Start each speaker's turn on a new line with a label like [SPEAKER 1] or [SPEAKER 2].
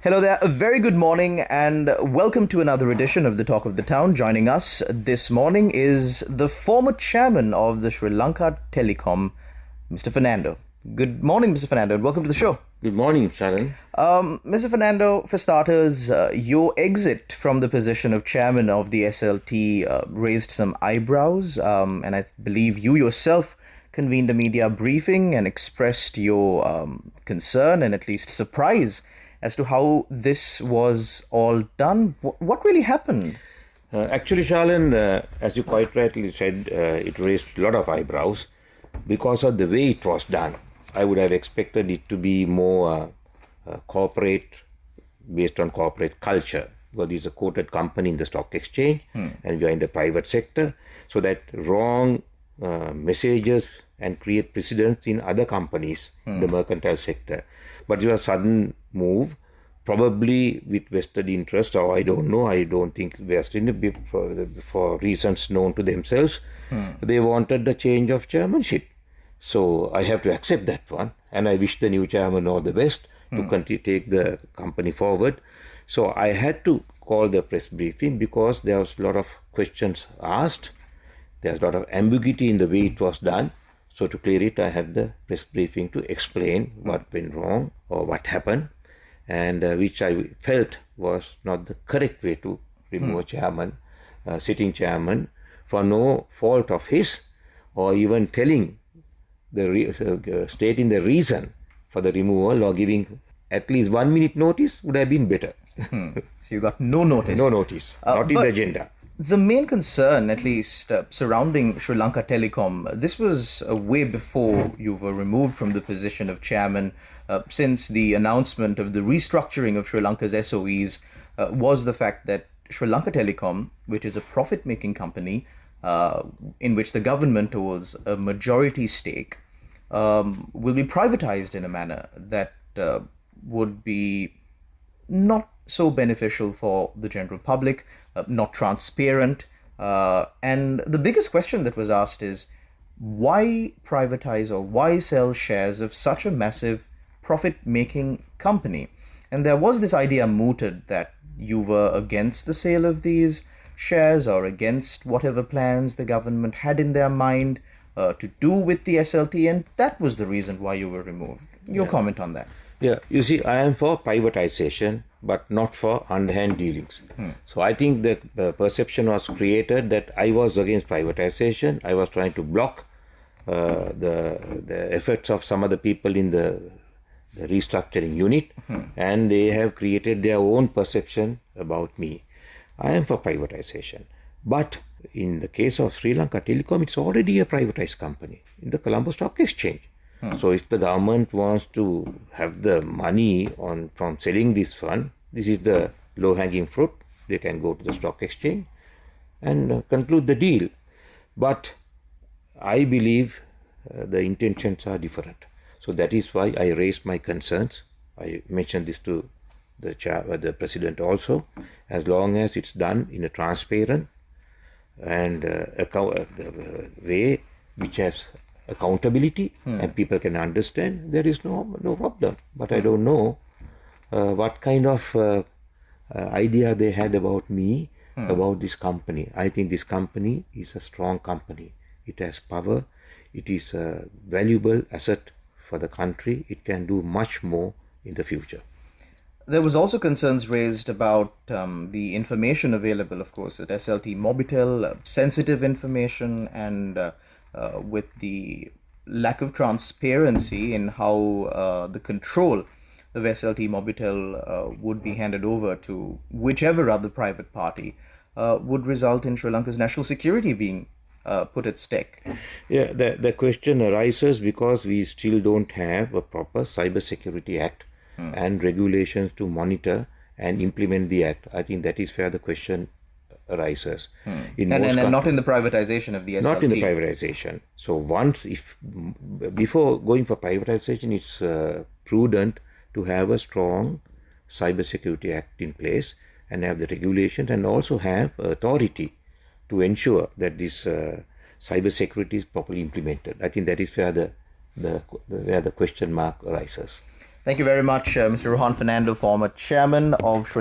[SPEAKER 1] Hello there, a very good morning and welcome to another edition of the Talk of the Town. Joining us this morning is the former chairman of the Sri Lanka Telecom, Mr. Fernando. Good morning, Mr. Fernando, and welcome to the show.
[SPEAKER 2] Good morning, Sharon.
[SPEAKER 1] Mr. Fernando, for starters, your exit from the position of chairman of the SLT raised some eyebrows, and I believe you yourself convened a media briefing and expressed your concern and at least surprise as to how this was all done. What really happened?
[SPEAKER 2] Actually, Sharon, as you quite rightly said, it raised a lot of eyebrows because of the way it was done. I would have expected it to be more corporate, based on corporate culture, because it's a quoted company in the stock exchange and we are in the private sector, so that wrong messages and create precedents in other companies in the mercantile sector. But it was a sudden move, probably with vested interest, or I don't know. I don't think vested for reasons known to themselves. They wanted the change of chairmanship. So I have to accept that one, and I wish the new chairman all the best to continue take the company forward. So I had to call the press briefing because there was a lot of questions asked. There's a lot of ambiguity in the way it was done. So to clear it, I had the press briefing to explain what went wrong or what happened, and which I felt was not the correct way to remove a chairman, sitting chairman, for no fault of his, or even telling stating the reason for the removal or giving at least 1 minute notice would have been better.
[SPEAKER 1] So you got no notice?
[SPEAKER 2] No notice, not in the agenda.
[SPEAKER 1] The main concern, at least surrounding Sri Lanka Telecom, this was way before you were removed from the position of chairman, since the announcement of the restructuring of Sri Lanka's SOEs was the fact that Sri Lanka Telecom, which is a profit-making company in which the government holds a majority stake, will be privatized in a manner that would be not so beneficial for the general public, not transparent. And the biggest question that was asked is, why privatize or why sell shares of such a massive profit-making company? And there was this idea mooted that you were against the sale of these shares or against whatever plans the government had in their mind to do with the SLT, and that was the reason why you were removed. Your comment on that?
[SPEAKER 2] Yeah, you see, I am for privatization, but not for underhand dealings. So I think the perception was created that I was against privatization. I was trying to block the efforts of some other people in the restructuring unit, and they have created their own perception about me. I am for privatization. But in the case of Sri Lanka Telecom, it's already a privatized company in the Colombo Stock Exchange. So if the government wants to have the money from selling this fund, this is the low-hanging fruit. They can go to the stock exchange and conclude the deal. But I believe the intentions are different. So that is why I raised my concerns. I mentioned this to the president also. As long as it's done in a transparent and way which has accountability and people can understand, there is no problem. But I don't know what kind of idea they had about me, about this company. I think this company is a strong company. It has power. It is a valuable asset for the country. It can do much more in the future.
[SPEAKER 1] There was also concerns raised about the information available, of course, at SLT Mobitel, sensitive information, and with the lack of transparency in how the control of SLT Mobitel would be handed over to whichever other private party would result in Sri Lanka's national security being put at stake.
[SPEAKER 2] Yeah, the question arises because we still don't have a proper Cyber Security Act and regulations to monitor and implement the act. I think that is where the question arises.
[SPEAKER 1] And not in the privatization of the SLT.
[SPEAKER 2] Not in the privatization. So before going for privatization, it's prudent to have a strong Cyber Security Act in place and have the regulations and also have authority to ensure that this cyber security is properly implemented. I think that is where the question mark arises.
[SPEAKER 1] Thank you very much, Mr. Rohan Fernando, former chairman of Sri Lanka.